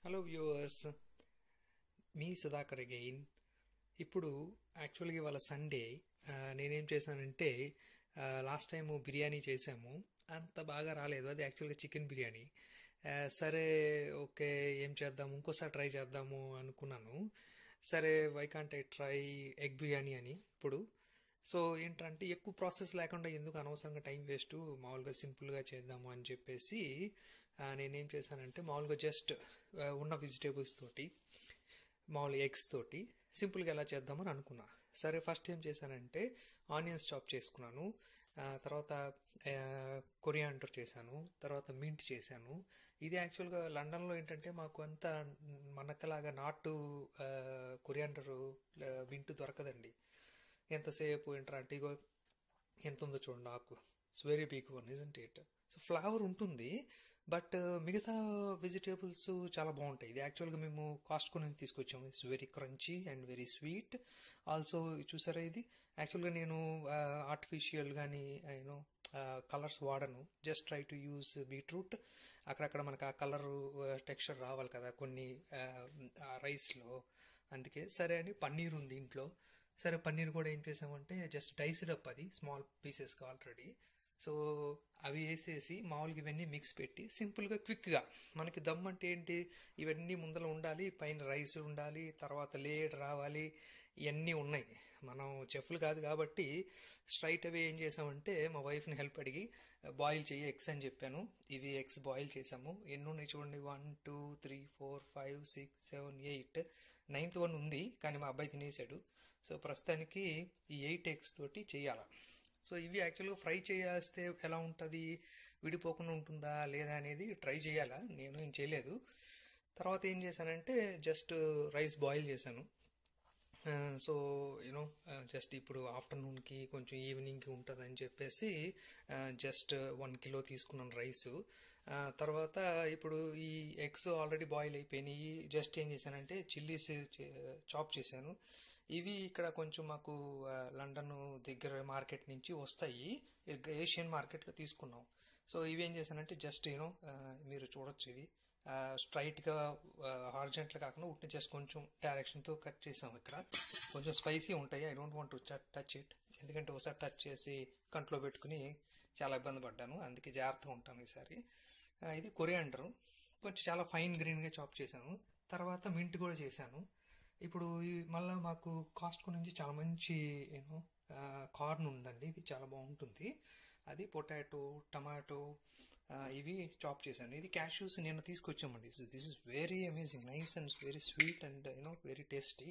Hello viewers, మీ Sudhakar again. ఇప్పుడు యాక్చువల్గా ఇవాళ సండే. నేనేం చేశానంటే లాస్ట్ టైము బిర్యానీ చేసాము, అంత బాగా రాలేదు. అది యాక్చువల్గా చికెన్ బిర్యానీ. సరే, ఓకే, ఏం చేద్దాము, ఇంకోసారి ట్రై చేద్దాము అనుకున్నాను. సరే, why can't I try egg biryani అని. ఇప్పుడు సో ఏంటంటే ఎక్కువ ప్రాసెస్ లేకుండా ఎందుకు అనవసరంగా టైం వేస్ట్, మామూలుగా సింపుల్గా చేద్దాము అని చెప్పేసి నేనేం చేశానంటే మామూలుగా జస్ట్ ఉన్న వెజిటేబుల్స్ తోటి, మామూలు ఎగ్స్ తోటి సింపుల్గా ఎలా చేద్దామని అనుకున్నా. సరే, ఫస్ట్ ఏం చేశానంటే ఆనియన్స్ చాప్ చేసుకున్నాను, తర్వాత కొరియాండర్ చేశాను, తర్వాత మింట్ చేశాను. ఇది యాక్చువల్గా లండన్లో ఏంటంటే మాకు అంతా మనకలాగా నాటు కొరియాండర్ మింట్ దొరకదండి. ఎంతసేపు ఏంటంటే ఇగో ఎంత ఉందో చూడండి ఆకు. It's very big one, isn't it? So flavour ఉంటుంది, బట్ మిగతా వెజిటేబుల్స్ చాలా బాగుంటాయి. ఇది యాక్చువల్గా మేము కాస్ట్కో నుంచి తీసుకొచ్చాము. It's very crunchy and very sweet also. చూసారా, ఇది యాక్చువల్గా నేను ఆర్టిఫిషియల్ కానీ యూనో కలర్స్ వాడను. Just try to use beetroot. అక్కడక్కడ మనకు ఆ కలర్ టెక్స్చర్ రావాలి కదా కొన్ని రైస్లో, అందుకే. సరే అని పన్నీర్ ఉంది ఇంట్లో. సరే, పన్నీర్ కూడా ఏం చేసామంటే జస్ట్ డైస్డ్ అప్, అది స్మాల్ పీసెస్గా ఆల్రెడీ. సో అవి వేసేసి మామూలుగా ఇవన్నీ మిక్స్ పెట్టి సింపుల్గా క్విక్గా, మనకి దమ్ అంటే ఏంటి, ఇవన్నీ ముందర ఉండాలి, పైన రైస్ ఉండాలి, తర్వాత లేయర్ రావాలి, ఇవన్నీ ఉన్నాయి. మనం చెఫ్లు కాదు కాబట్టి స్ట్రైట్ అవే ఏం చేసామంటే మా వైఫ్ని హెల్ప్ అడిగి బాయిల్ చేయి ఎగ్స్ అని చెప్పాను. ఇవి ఎగ్స్ బాయిల్ చేసాము. ఎన్ని ఉన్నాయి చూడండి, 1 2 3 4 5 6 7 8, 9th వన్ ఉంది కానీ మా అబ్బాయి తినేసాడు. సో ప్రస్తుతానికి ఈ 8 ఎగ్స్ తోటి చేయాలి. సో ఇవి యాక్చువల్గా ఫ్రై చేస్తే ఎలా ఉంటుంది, విడిపోకుండా ఉంటుందా లేదా అనేది ట్రై చేయాలా, నేను ఏం చేయలేదు. తర్వాత ఏం చేశానంటే జస్ట్ రైస్ బాయిల్ చేశాను. సో యూనో జస్ట్ ఇప్పుడు ఆఫ్టర్నూన్కి కొంచెం ఈవినింగ్కి ఉంటుంది అని చెప్పేసి జస్ట్ 1 కిలో తీసుకున్నాను రైసు. తర్వాత ఇప్పుడు ఈ ఎగ్స్ ఆల్రెడీ బాయిల్ అయిపోయినాయి. జస్ట్ ఏం చేశానంటే చిల్లీస్ చాప్ చేశాను. ఇవి ఇక్కడ కొంచెం మాకు లండన్ దగ్గర మార్కెట్ నుంచి వస్తాయి, ఏషియన్ మార్కెట్లో తీసుకున్నాం. సో ఇవి ఏం చేశానంటే జస్ట్ యూనో మీరు చూడొచ్చు, ఇది స్ట్రైట్గా హార్జెంట్లు కాకుండా ఉట్టి జస్ట్ కొంచెం డైరెక్షన్తో కట్ చేసాం. ఇక్కడ కొంచెం స్పైసీ ఉంటాయి. I don't want to touch it, ఎందుకంటే ఒకసారి టచ్ చేసి కంట్లో పెట్టుకుని చాలా ఇబ్బంది పడ్డాను, అందుకే జాగ్రత్తగా ఉంటాను ఈసారి. ఇది కొరియాండర్ కొంచెం చాలా ఫైన్ గ్రీన్గా చాప్ చేశాను. తర్వాత మింట్ కూడా చేశాను. ఇప్పుడు మళ్ళీ మాకు కాస్ట్కో నుంచి చాలా మంచి యూనో కార్న్ ఉందండి, ఇది చాలా బాగుంటుంది. అది పొటాటో, టమాటో ఇవి చాప్ చేశాను. ఇది క్యాష్యూస్ నేను తీసుకొచ్చామండి. So this is very amazing, nice and very sweet and you know very tasty.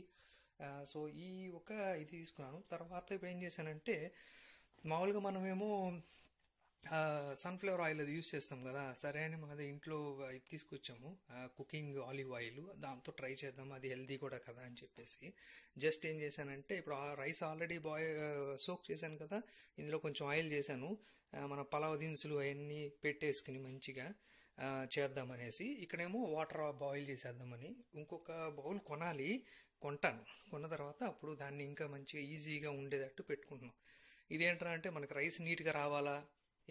So ఈ ఒక ఇది తీసుకున్నాను. తర్వాత ఇప్పుడు ఏం చేశానంటే మామూలుగా మనమేమో సన్ఫ్లవర్ ఆయిల్ అది యూస్ చేస్తాం కదా. సరే అని మాది ఇంట్లో ఇది తీసుకొచ్చాము, కుకింగ్ ఆలివ్ ఆయిల్, దాంతో ట్రై చేద్దాం, అది హెల్దీ కూడా కదా అని చెప్పేసి జస్ట్ ఏం చేశానంటే ఇప్పుడు ఆ రైస్ ఆల్రెడీ సోక్ చేశాను కదా, ఇందులో కొంచెం ఆయిల్ చేశాను. మన పలావ్ దినుసులు అవన్నీ పెట్టేసుకుని మంచిగా చేద్దామనేసి ఇక్కడేమో వాటర్ బాయిల్ చేసేద్దామని ఇంకొక బౌల్ కొంటాను. కొన్న తర్వాత అప్పుడు దాన్ని ఇంకా మంచిగా ఈజీగా ఉండేటట్టు పెట్టుకుంటున్నాం. ఇదేంటంటే అంటే మనకి రైస్ నీట్గా రావాలా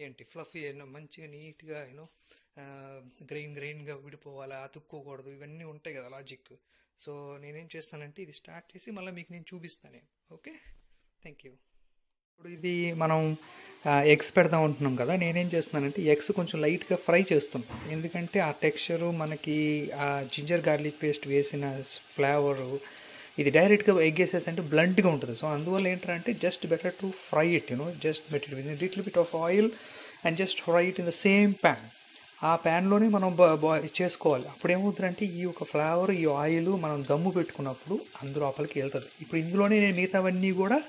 ఏంటి, ఫ్లఫీ మంచిగా నీట్గా యూనో గ్రెయిన్గా విడిపోవాలా, అతుక్కోకూడదు, ఇవన్నీ ఉంటాయి కదా లాజిక్. సో నేనేం చేస్తానంటే ఇది స్టార్ట్ చేసి మళ్ళీ మీకు నేను చూపిస్తాను. Okay, thank you. ఇప్పుడు ఇది మనం ఎగ్స్ పెడదాం ఉంటున్నాం కదా, నేనేం చేస్తున్నానంటే ఎగ్స్ కొంచెం లైట్గా ఫ్రై చేస్తున్నాం, ఎందుకంటే ఆ టెక్స్చరు మనకి ఆ జింజర్ గార్లిక్ పేస్ట్ వేసిన ఫ్లేవరు ఇది డైరెక్ట్గా ఎగ్ వేసేస్తే బ్లంట్గా ఉంటుంది. సో అందువల్ల ఏంటంటే just better to fry it, you know just better with little bit of oil and just fry it in the same pan. ఆ ప్యాన్లోనే మనం చేసుకోవాలి. అప్పుడు ఏమవుతుందంటే ఈ యొక్క ఫ్లేవర్, ఈ ఆయిల్ మనం దమ్ము పెట్టుకున్నప్పుడు లోపలికి వెళ్తుంది. ఇప్పుడు ఇందులోనే నేను మిగతావన్నీ కూడా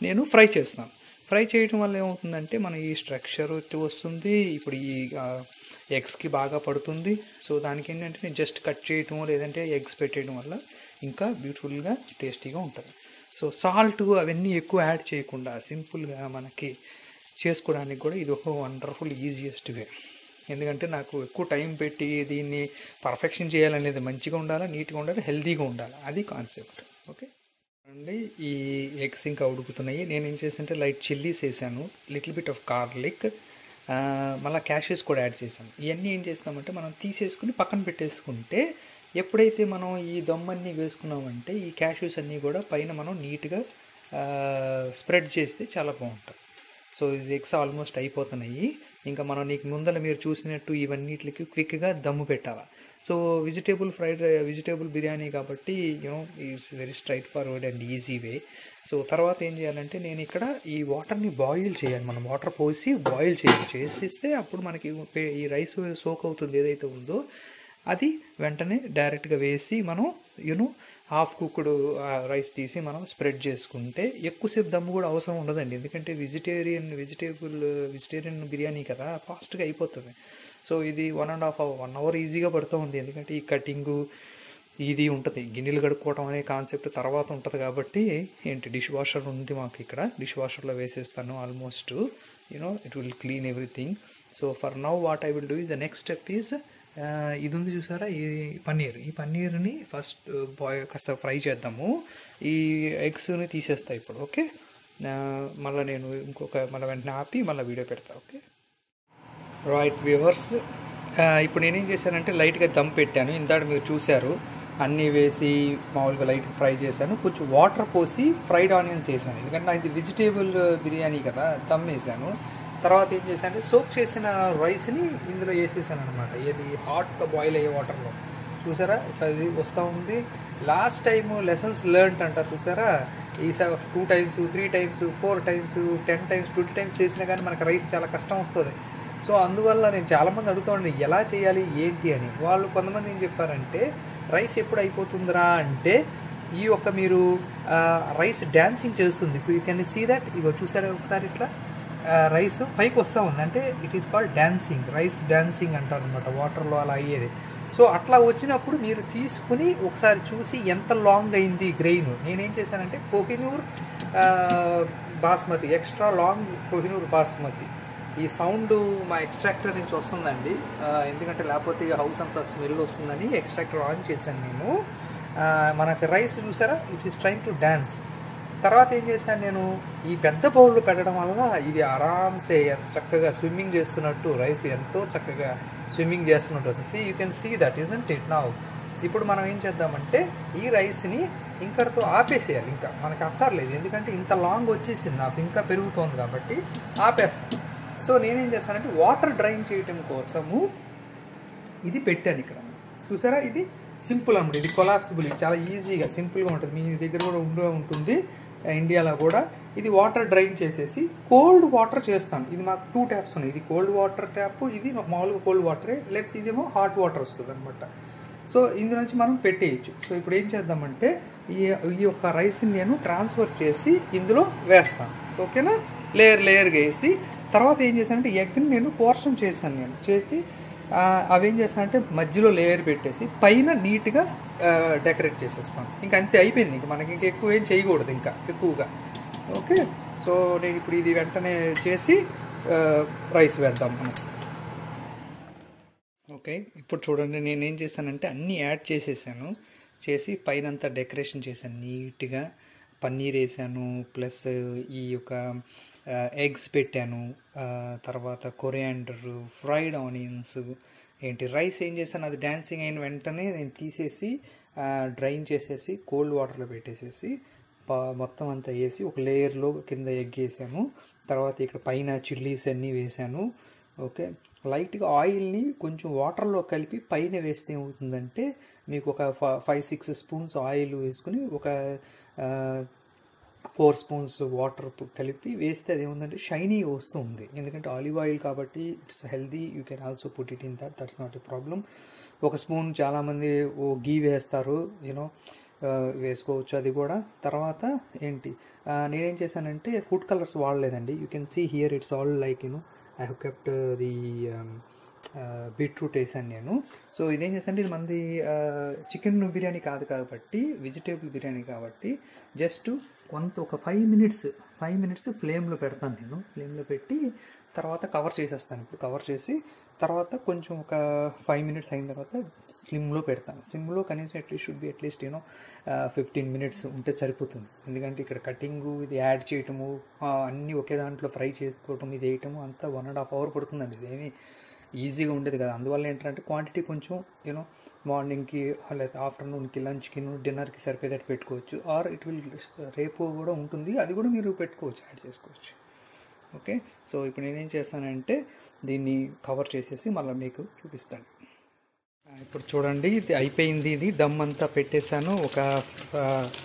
నేను ఫ్రై చేస్తాను. ఫ్రై చేయడం వల్ల ఏమవుతుందంటే మన ఈ స్ట్రక్చర్ వస్తుంది, ఇప్పుడు ఈ ఎగ్స్కి బాగా పడుతుంది. సో దానికి ఏంటంటే నేను జస్ట్ కట్ చేయటం లేదంటే ఎగ్స్ పెట్టేయడం వల్ల ఇంకా బ్యూటిఫుల్గా టేస్టీగా ఉంటుంది. సో సాల్ట్ అవన్నీ ఎక్కువ యాడ్ చేయకుండా సింపుల్గా మనకి చేసుకోవడానికి కూడా ఇది ఒక వండర్ఫుల్ ఈజియెస్ట్ వే. ఎందుకంటే నాకు ఎక్కువ టైం పెట్టి దీన్ని పర్ఫెక్షన్ చేయాలనేది మంచిగా ఉండాలి, నీట్గా ఉండాలి, హెల్తీగా ఉండాలి, అది కాన్సెప్ట్. ఓకే అండి, ఈ ఎగ్స్ ఇంకా ఉడుకుతున్నాయి. నేను ఏం చేశానంటే లైట్ చిల్లీస్ వేసాను, లిటిల్ బిట్ ఆఫ్ గార్లిక్, మళ్ళీ క్యాషెస్ కూడా యాడ్ చేసాను. ఇవన్నీ ఏం చేస్తామంటే మనం తీసేసుకుని పక్కన పెట్టేసుకుంటే ఎప్పుడైతే మనం ఈ దమ్మన్నీ వేసుకున్నామంటే ఈ క్యాష్యూస్ అన్నీ కూడా పైన మనం నీట్గా స్ప్రెడ్ చేస్తే చాలా బాగుంటుంది. సో ఇది ఎగ్స్ ఆల్మోస్ట్ అయిపోతున్నాయి. ఇంకా మనం నీకు ముందర మీరు చూసినట్టు ఇవన్నిటికి క్విక్గా దమ్ము పెట్టాలి. సో వెజిటేబుల్ బిర్యానీ కాబట్టి it's very straight forward and easy way. So తర్వాత ఏం చేయాలంటే నేను ఇక్కడ ఈ వాటర్ని బాయిల్ చేయాలి. మనం వాటర్ పోసి బాయిల్ చేసిస్తే అప్పుడు మనకి ఈ రైస్ సోక్ అవుతుంది ఏదైతే ఉందో అది వెంటనే డైరెక్ట్గా వేసి మనం హాఫ్ కుక్డ్ రైస్ తీసి మనం స్ప్రెడ్ చేసుకుంటే ఎక్కువసేపు దమ్ము కూడా అవసరం ఉండదండి. ఎందుకంటే వెజిటేరియన్ బిర్యానీ కదా, ఫాస్ట్గా అయిపోతుంది. సో ఇది 1 అవర్ ఈజీగా పడుతూ ఉంది. ఎందుకంటే ఈ కటింగు ఇది ఉంటుంది, గిన్నెలు కడుక్కోవడం అనే కాన్సెప్ట్ తర్వాత ఉంటుంది. కాబట్టి డిష్ వాషర్ ఉంది మాకు ఇక్కడ, డిష్ వాషర్లో వేసేస్తాను. Almost it will clean everything. So for now what I will do is the next step is ఇది ఉంది చూసారా, ఈ పన్నీర్ని ఫస్ట్ కాస్త ఫ్రై చేద్దాము. ఈ ఎగ్స్ని తీసేస్తా ఇప్పుడు. ఓకే, మళ్ళీ నేను మళ్ళీ వెంటనే ఆపి మళ్ళీ వీడియో పెడతా. ఓకే రైట్ వ్యూవర్స్, ఇప్పుడు నేనేం చేశానంటే లైట్గా దమ్ పెట్టాను. ఇందాక మీరు చూశారు, అన్నీ వేసి మామూలుగా లైట్గా ఫ్రై చేశాను. కొంచెం వాటర్ పోసి ఫ్రైడ్ ఆనియన్స్ వేసాను, ఎందుకంటే నాకు ఇది వెజిటేబుల్ బిర్యానీ కదా, దమ్ వేసాను. తర్వాత ఏం చేశాను అంటే సోక్ చేసిన రైస్ని ఇందులో వేసేసాను అనమాట. ఇది హాట్గా బాయిల్ అయ్యే వాటర్లో. చూసారా ఇట్లా ఇది వస్తూ ఉంది. లాస్ట్ టైము లెసన్స్ లెర్న్డ్ అంటారు చూసారా, ఈసారి 2 times 3 times 4 times 10 times 20 times చేసినా కానీ మనకు రైస్ చాలా కష్టం వస్తుంది. సో అందువల్ల నేను చాలామంది అడుగుతాను ఎలా చేయాలి ఏంటి అని. వాళ్ళు కొంతమంది ఏం చెప్పారంటే రైస్ ఎప్పుడు అయిపోతుందిరా అంటే ఈ యొక్క మీరు రైస్ డ్యాన్సింగ్ చేస్తుంది. You can see that. ఇగో చూసారా ఒకసారి ఇట్లా రైస్ పైకి వస్తూ ఉంది అంటే it is called dancing, rice dancing అంటారు అనమాట, వాటర్లో అలా అయ్యేది. సో అట్లా వచ్చినప్పుడు మీరు తీసుకుని ఒకసారి చూసి ఎంత లాంగ్ అయింది గ్రెయిన్. నేనేం చేశానంటే కోహినూర్ బాస్మతి, ఎక్స్ట్రా లాంగ్ కోహినూర్ బాస్మతి. ఈ సౌండ్ మా ఎక్స్ట్రాక్టర్ నుంచి వస్తుందండి, ఎందుకంటే లేకపోతే హౌస్ అంతా స్మెల్ వస్తుందని ఎక్స్ట్రాక్టర్ ఆన్ చేశాను నేను. మనకి రైస్ చూసారా it is trying to dance. తర్వాత ఏం చేశాను నేను, ఈ పెద్ద బౌల్లో పెట్టడం వల్ల ఇది ఆరామ్సే చక్కగా స్విమ్మింగ్ చేస్తున్నట్టు, రైస్ ఎంతో చక్కగా స్విమ్మింగ్ చేస్తున్నట్టు వస్తుంది. You can see that isn't it now. ఇప్పుడు మనం ఏం చేద్దామంటే ఈ రైస్ని ఇంకటితో ఆపేసేయాలి. ఇంకా మనకు అక్కర్లేదు, ఎందుకంటే ఇంత లాంగ్ వచ్చేసింది నాకు, ఇంకా పెరుగుతోంది కాబట్టి ఆపేస్తాను. సో నేనేం చేస్తానంటే వాటర్ డ్రైన్ చేయడం కోసము ఇది పెట్టాను ఇక్కడ. చూసారా ఇది సింపుల్ అనమాట, ఇది కొలాప్సిబుల్, ఇది చాలా ఈజీగా సింపుల్గా ఉంటుంది. మీ దగ్గర కూడా ఉంటుంది ఇండియాలో కూడా. ఇది వాటర్ డ్రైన్ చేసేసి కోల్డ్ వాటర్ చేస్తాను. ఇది మాకు 2 ట్యాప్స్ ఉన్నాయి, ఇది కోల్డ్ వాటర్ ట్యాప్, ఇది మామూలుగా కోల్డ్ వాటరే, లెట్స్ ఇదేమో హాట్ వాటర్ వస్తుంది అనమాట. సో ఇందు నుంచి మనం పెట్టేయచ్చు. సో ఇప్పుడు ఏం చేద్దామంటే ఈ యొక్క రైస్ని నేను ట్రాన్స్ఫర్ చేసి ఇందులో వేస్తాను. ఓకేనా, లేయర్గా వేసి తర్వాత ఏం చేశానంటే ఎగ్ని నేను పోర్షన్ చేశాను. నేను చేసి అవేం చేస్తానంటే మధ్యలో లేయర్ పెట్టేసి పైన నీట్గా డెకరేట్ చేసేస్తాను. ఇంకా అంతే అయిపోయింది, ఇంకా మనకి ఇంకా ఎక్కువ ఏం చేయకూడదు ఇంకా ఎక్కువగా. ఓకే, సో నేను ఇప్పుడు ఇది వెంటనే చేసి రైస్ వేద్దాం మనం. ఓకే, ఇప్పుడు చూడండి నేనేం చేశానంటే అన్నీ యాడ్ చేసేసాను, చేసి పైన అంతా డెకరేషన్ చేశాను నీట్గా. పన్నీర్ వేసాను, ప్లస్ ఈ యొక్క ఎగ్స్ పెట్టాను, తర్వాత కొరియాండర్, ఫ్రైడ్ ఆనియన్స్, రైస్ ఏం చేశాను అది డ్యాన్సింగ్ అయిన వెంటనే నేను తీసేసి డ్రైన్ చేసేసి కోల్డ్ వాటర్లో పెట్టేసేసి మొత్తం అంతా వేసి ఒక లేయర్లో కింద ఎగ్ వేసాను. తర్వాత ఇక్కడ పైన చిల్లీస్ అన్నీ వేసాను. ఓకే, లైట్గా ఆయిల్ని కొంచెం వాటర్లో కలిపి పైన వేస్తే ఏమవుతుందంటే మీకు ఒక 5-6 స్పూన్స్ ఆయిల్ వేసుకుని ఒక 4 స్పూన్స్ వాటర్ కలిపి వేస్తే అది ఏముందంటే షైనీ వస్తుంది. ఎందుకంటే ఆలివ్ ఆయిల్ కాబట్టి it's healthy, you can also put it in that's not a problem. 1 spoon చాలామంది గీ వేస్తారు, వేసుకోవచ్చు అది కూడా. తర్వాత నేనేం చేశానంటే ఫుడ్ కలర్స్ వాడలేదండి. You can see here it's all like I have kept the beetroot వేసాను నేను. సో ఇదేం చేస్తానంటే ఇది మనది చికెన్ బిర్యానీ కాదు కాబట్టి వెజిటేబుల్ బిర్యానీ కాబట్టి జస్ట్ ఒక 5 మినిట్స్ ఫ్లేమ్లో పెడతాను నేను. ఫ్లేమ్లో పెట్టి తర్వాత కవర్ చేసేస్తాను. ఇప్పుడు కవర్ చేసి తర్వాత కొంచెం ఒక 5 మినిట్స్ అయిన తర్వాత స్లిమ్లో పెడతాను. స్లిమ్లో కనీసం అట్లీస్ట్ 15 మినిట్స్ ఉంటే సరిపోతుంది. ఎందుకంటే ఇక్కడ కటింగు ఇది యాడ్ చేయటము అన్నీ ఒకే దాంట్లో ఫ్రై చేసుకోవటం ఇది వేయటము అంతా 1.5 అవర్ పడుతుందండి. ఇదేమీ ఈజీగా ఉండేది కదా. అందువల్ల ఏంటంటే క్వాంటిటీ కొంచెం మార్నింగ్కి లేదా ఆఫ్టర్నూన్కి లంచ్కి డిన్నర్కి సరిపోయేటట్టు పెట్టుకోవచ్చు. ఆర్ ఇట్ విల్ రేపు కూడా ఉంటుంది, అది కూడా మీరు పెట్టుకోవచ్చు, యాడ్ చేసుకోవచ్చు. ఓకే, సో ఇప్పుడు నేనేం చేస్తానంటే దీన్ని కవర్ చేసేసి మళ్ళీ మీకు చూపిస్తాను. ఇప్పుడు చూడండి, ఇది అయిపోయింది. ఇది దమ్ అంతా పెట్టేశాను, ఒక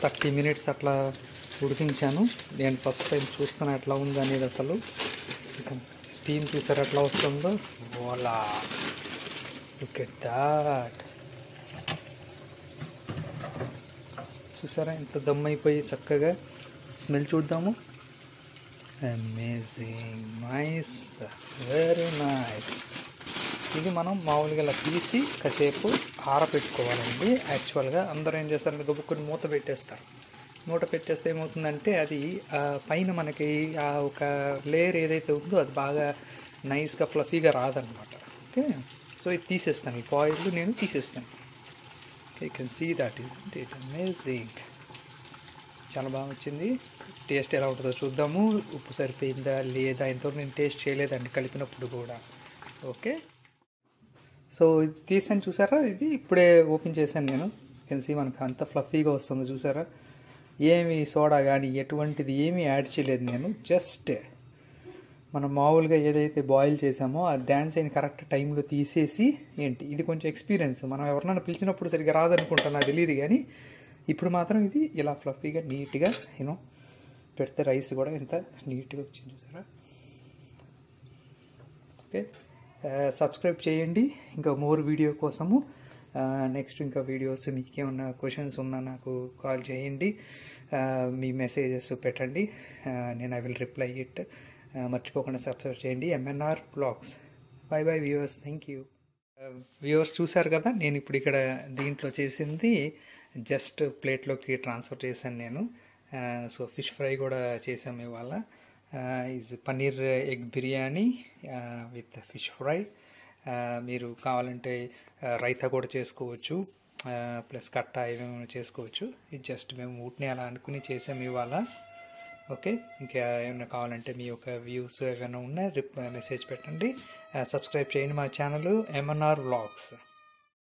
30 minutes అట్లా ఉడికించాను. నేను ఫస్ట్ టైం చూస్తాను ఎట్లా ఉంది అనేది. అసలు స్టీమ్ చూసారు ఎట్లా వస్తుందో. Ola, look at that. చూసారా ఎంత దమ్ అయిపోయి చక్కగా. స్మెల్ చూద్దాము. Amazing, nice, very nice. ఇది మనం మామూలుగా ఇలా తీసి కాసేపు ఆరబెట్టుకోవాలండి. యాక్చువల్గా అందరూ ఏం చేస్తారంటే గబుక్కుని మూత పెట్టేస్తారు. మూత పెట్టేస్తే ఏమవుతుందంటే అది పైన మనకి ఆ ఒక లేయర్ ఏదైతే ఉందో అది బాగా నైస్గా ఫ్లఫీగా రాదనమాట. ఓకే, సో ఇది తీసేస్తాను, ఈ ఫాయిల్ నేను తీసేస్తాను. Okay, you can see that is it. Amazing, చాలా బాగా వచ్చింది. టేస్ట్ ఎలా ఉంటుందో చూద్దాము. ఉప్పు సరిపోయిందా లేదా, ఇంతవరకు నేను టేస్ట్ చేయలేదండి కలిపినప్పుడు కూడా. ఓకే, సో ఇది తీసాను చూసారా, ఇది ఇప్పుడే ఓపెన్ చేశాను నేను. కెన్ సీ మనకు అంత ఫ్లఫీగా వస్తుంది చూసారా. ఏమి సోడా కానీ ఎటువంటిది ఏమీ యాడ్ చేయలేదు నేను. జస్ట్ మనం మామూలుగా ఏదైతే బాయిల్ చేసామో ఆ డ్యాన్స్ అయిన కరెక్ట్ టైంలో తీసేసి ఏంటి, ఇది కొంచెం ఎక్స్పీరియన్స్. మనం ఎవరినైనా పిలిచినప్పుడు సరిగ్గా రాదనుకుంటా, నాకు తెలియదు. కానీ ఇప్పుడు మాత్రం ఇది ఇలా ఫ్లఫీగా నీట్గా పెడితే రైస్ కూడా ఎంత నీట్గా వచ్చింది చూసారా. ఓకే, సబ్స్క్రైబ్ చేయండి ఇంకా మోర్ వీడియో కోసము. నెక్స్ట్ ఇంకా వీడియోస్ మీకేమన్నా క్వశ్చన్స్ ఉన్నా నాకు కాల్ చేయండి, మీ మెసేజెస్ పెట్టండి, నేను ఐ విల్ రిప్లై ఇట్. మర్చిపోకుండా సబ్స్క్రైబ్ చేయండి. MNR Vlogs. By by viewers, thank you. Viewers చూసారు కదా, నేను ఇప్పుడు ఇక్కడ దీంట్లో చేసింది జస్ట్ ప్లేట్లోకి ట్రాన్స్ఫర్ చేశాను నేను. సో ఫిష్ ఫ్రై కూడా చేసాము ఇవాళ. Is paneer egg biryani with fish fry. మీరు కావాలంటే రైతా కూడా చేసుకోవచ్చు, ప్లస్ కట్ట ఏమేమి చేసుకోవచ్చు. ఇది జస్ట్ మేము ఊటిని అలా అనుకుని చేసాము ఇవాళ. ఓకే, ఇంకా ఏమైనా కావాలంటే మీ యొక్క వ్యూస్ ఏమైనా ఉన్నా మెసేజ్ పెట్టండి. సబ్స్క్రైబ్ చేయండి మా ఛానల్ MNR Vlogs.